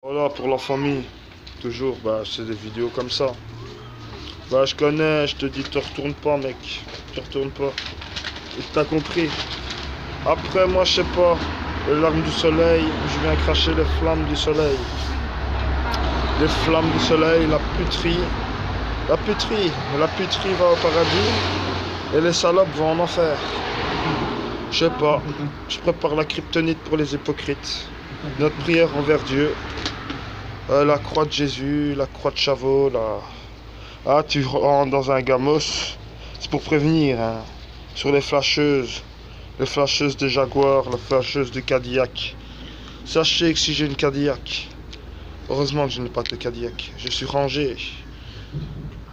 Voilà, pour la famille, toujours, c'est des vidéos comme ça. Je connais, je te dis, te retourne pas, mec. Te retourne pas. Et t'as compris. Après, moi, je sais pas, les larmes du soleil, je viens cracher les flammes du soleil. Les flammes du soleil, la puterie. La puterie. La puterie va au paradis et les salopes vont en enfer. Je sais pas. Je prépare la kryptonite pour les hypocrites. Notre prière envers Dieu. La croix de Jésus, la croix de Chavot, Ah, tu rentres dans un gamos. C'est pour prévenir, hein. Sur les flasheuses de Jaguar, les flasheuses de Cadillac. Sachez que si j'ai une Cadillac, heureusement que je n'ai pas de Cadillac, je suis rangé.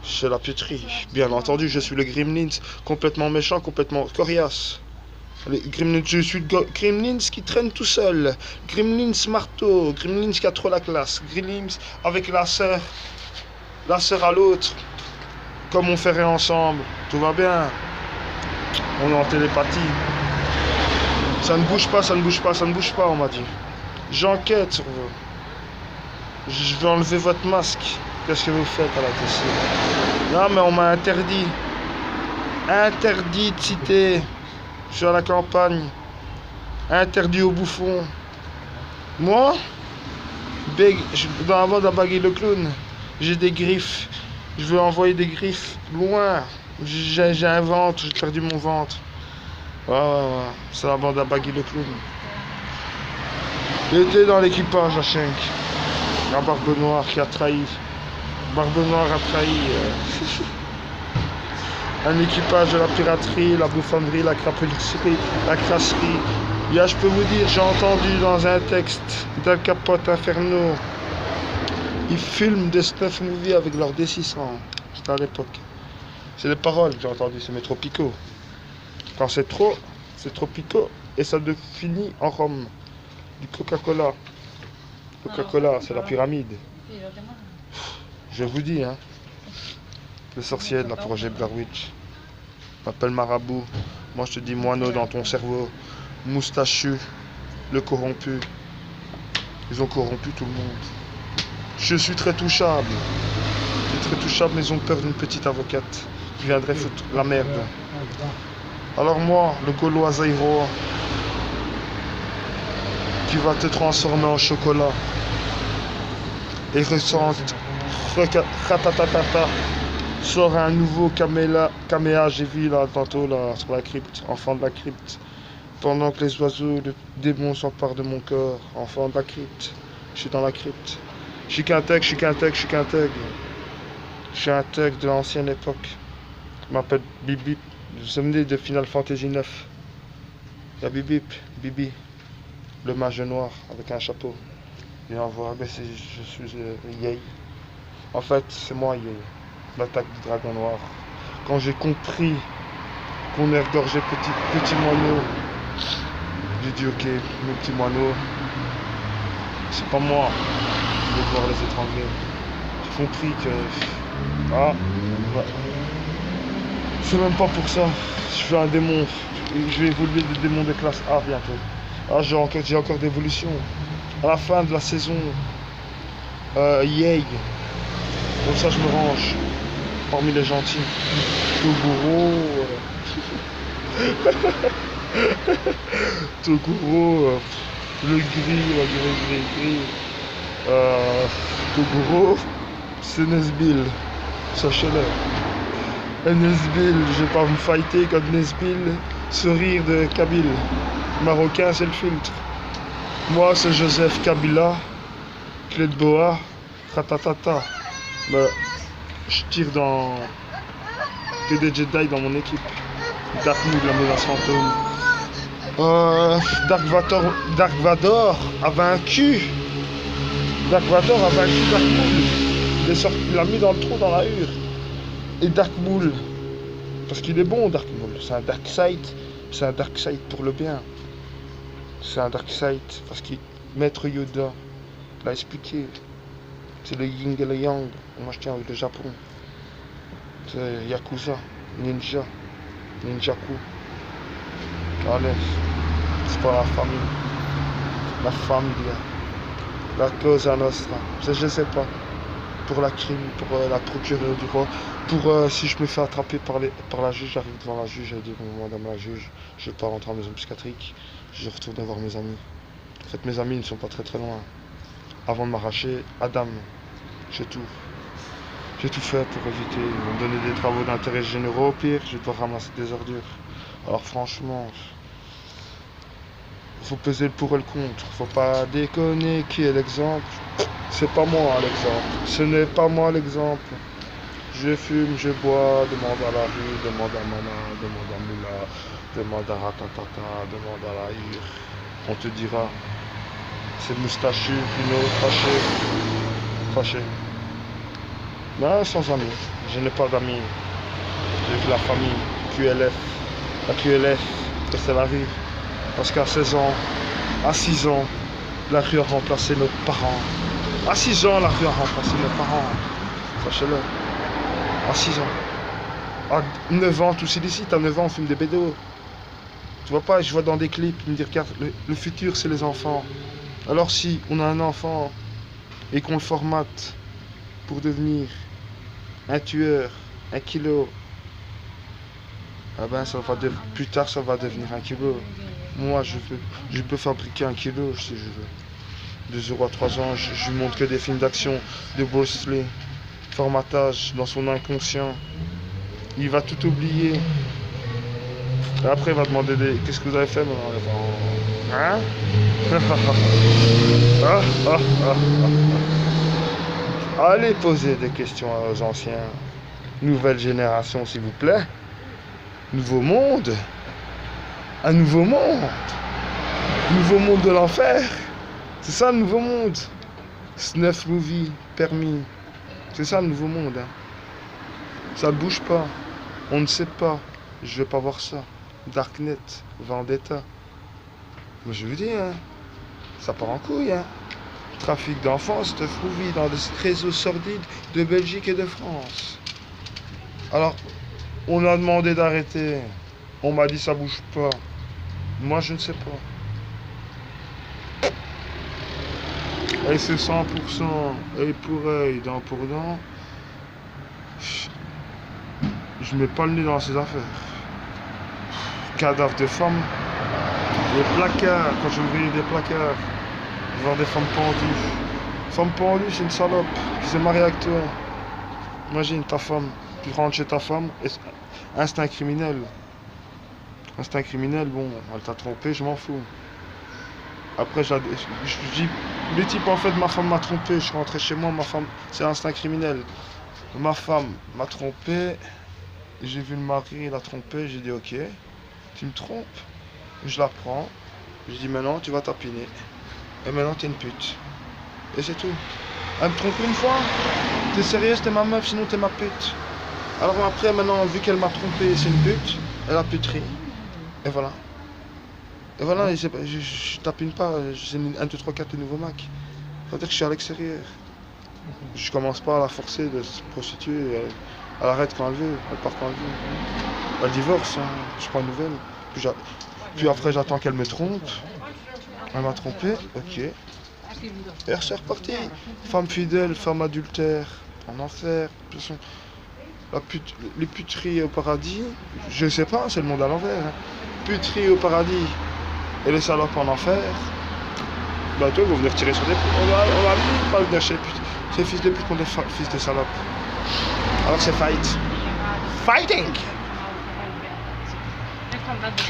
C'est la puterie. Bien entendu, je suis le Gremlins, complètement méchant, complètement coriace. Je suis le Gremlins qui traîne tout seul. Gremlins marteau, Gremlins qui a trop la classe. Gremlins avec la sœur à l'autre. Comme on ferait ensemble. Tout va bien. On est en télépathie. Ça ne bouge pas, ça ne bouge pas, ça ne bouge pas, on m'a dit. J'enquête sur vous. Je vais enlever votre masque. Qu'est-ce que vous faites à la TC? Non, mais on m'a interdit. Interdit de citer. Je suis à la campagne. Interdit aux bouffons. Moi, avant d'embaguer le clown, j'ai des griffes. Je veux envoyer des griffes loin. J'ai un ventre, j'ai perdu mon ventre. Ouais. C'est avant d'embaguer le clown. J'étais dans l'équipage à Schenk. La Barbe Noire qui a trahi. Barbe Noire a trahi. Un équipage de la piraterie, la bouffonnerie, la crapulisserie, la crasserie. Je peux vous dire, j'ai entendu dans un texte d'Al Capote Inferno. Ils filment des snuff movies avec leur D600. C'était à l'époque. C'est les paroles que j'ai entendues, c'est mes tropicaux. Quand c'est trop picot et ça finit en rhum. Du Coca-Cola. Coca-Cola, c'est la pyramide. Je vous dis, hein. Le sorcier de la projet Blair Witch. M'appelle Marabout. Moi je te dis moineau dans ton cerveau. Moustachu. Le corrompu. Ils ont corrompu tout le monde. Je suis très touchable. Je suis très touchable, mais ils ont peur d'une petite avocate qui viendrait foutre la merde. Alors moi, le Gaulois Zairo, qui va te transformer en chocolat et ressente ratatatata, sort un nouveau caméa, j'ai vu là tantôt là sur la crypte, enfant de la crypte. Pendant que les oiseaux, le démon s'emparent de mon corps, enfant de la crypte, je suis dans la crypte. Je suis qu'un thug. Je suis un thug de l'ancienne époque. Je m'appelle Bibi. Je me dis de Final Fantasy 9. Il y a Bibi, le mage noir avec un chapeau. Et on voit, je suis Yei. En fait, c'est moi Yei, l'attaque du dragon noir. Quand j'ai compris qu'on est regorgé petit moineau, j'ai dit ok, mes petits moineaux, c'est pas moi de devoir les étrangler. J'ai compris que c'est même pas pour ça. Je suis un démon. Je vais évoluer de démon de classe A bientôt. J'ai encore d'évolution. À la fin de la saison, Yay. Comme ça, je me range parmi les gentils. Toguro. Toguro. Le gris. Toguro. C'est Nesbill. Sachez-le. Nesbill, je vais pas me fighter contre Nesbill. Sourire de Kabyle. Marocain, c'est le filtre. Moi, c'est Joseph Kabila. Clé de boa. Ratatata. Je tire dans que des Jedi dans mon équipe. Dark Mood, la menace fantôme. Dark Vador a vaincu. Dark Vador a vaincu Dark Mood. Il l'a mis dans le trou dans la hure. Et Dark Mool, parce qu'il est bon Dark Mool, c'est un Dark Side pour le bien. C'est un Dark Side parce que Maître Yoda l'a expliqué. C'est le Yin et le Yang. Moi je tiens avec le Japon. C'est Yakuza, Ninjaku. Allez, c'est pas la famille. La famille. La causa nostra. Je sais pas. Pour la crime, pour la procureure du roi. Pour si je me fais attraper par la juge, j'arrive devant la juge, elle dit madame la juge, je vais pas rentrer en maison psychiatrique, je retourne voir mes amis. En fait, mes amis ne sont pas très loin. Avant de m'arracher, Adam, j'ai tout. J'ai tout fait pour éviter. Ils vont me donner des travaux d'intérêt généraux. Au pire, je vais devoir ramasser des ordures. Alors franchement, faut peser le pour et le contre. Faut pas déconner. Qui est l'exemple? C'est pas moi l'exemple. Ce n'est pas moi l'exemple. Je fume, je bois, demande à la rue, demande à Mama, demande à Moula, demande à Ratatata, demande à la Hir. On te dira, c'est moustachu, Pino, fâché. Mais sans amis, je n'ai pas d'amis. J'ai vu la famille, QLF. La QLF, c'est la rue. Parce qu'à 16 ans, à 6 ans, la rue a remplacé nos parents. À 6 ans, la rue a remplacé nos parents. Sachez-le. À 6 ans. À 9 ans, tous ici, à 9 ans, on fume des bédos. Tu vois pas, je vois dans des clips, ils me disent, regarde, le futur, c'est les enfants. Alors si on a un enfant et qu'on le formate pour devenir un tueur, un kilo, ah ben plus tard ça va devenir un kilo. Moi je peux fabriquer un kilo si je veux. De 0 à 3 ans, je lui montre que des films d'action de Bruce Lee. Formatage dans son inconscient. Il va tout oublier. Et après il va demander qu'est-ce que vous avez fait maintenant les parents? Hein? Allez poser des questions aux anciens. Nouvelle génération s'il vous plaît. Nouveau monde. Un nouveau monde. Nouveau monde de l'enfer. C'est ça le nouveau monde. Snuff movie, permis. C'est ça le nouveau monde. Hein. Ça bouge pas. On ne sait pas. Je vais pas voir ça. Darknet, Vendetta. Mais je vous dis, hein, ça part en couille. Hein. Trafic d'enfants, Snuff movie dans des réseaux sordides de Belgique et de France. Alors, on a demandé d'arrêter. On m'a dit ça bouge pas. Moi je ne sais pas. Et c'est 100%, œil pour œil, dent pour dent. Je mets pas le nez dans ces affaires. Cadavres de femmes. Les placards, quand je voyais des placards, voir des femmes pendues. Femme pendue, c'est une salope qui s'est mariée avec toi. Imagine ta femme, tu rentres chez ta femme, et instinct criminel. Instinct criminel, bon, elle t'a trompé, je m'en fous. Après, je dis, les types, en fait, ma femme m'a trompé, je suis rentré chez moi, ma femme, c'est instinct criminel. Ma femme m'a trompé, j'ai vu le mari, il a trompé, j'ai dit, ok, tu me trompes, je la prends, je dis, maintenant, tu vas tapiner, et maintenant, t'es une pute. Et c'est tout. Elle me trompe une fois, t'es sérieuse, t'es ma meuf, sinon t'es ma pute. Alors après, maintenant, vu qu'elle m'a trompé, c'est une pute, elle a puterie. Et voilà. Et voilà, je tapine pas, j'ai 1, 2, 3, 4 de nouveau Mac. Ça veut dire que je suis à l'extérieur. Je commence pas à la forcer de se prostituer. Elle arrête quand elle veut, elle part quand elle veut. Elle divorce, hein, je prends une nouvelle. Puis après, j'attends qu'elle me trompe. Elle m'a trompé, ok. Et c'est reparti. Femme fidèle, femme adultère, en enfer. Les puteries au paradis, je sais pas, c'est le monde à l'envers. Hein. Puterie au paradis et les salopes en enfer. Bah toi, ils vont venir tirer sur des putes. On va pas venir chez les putes. Ces fils de pute contre des fils de salopes. Alors c'est fight. Fighting!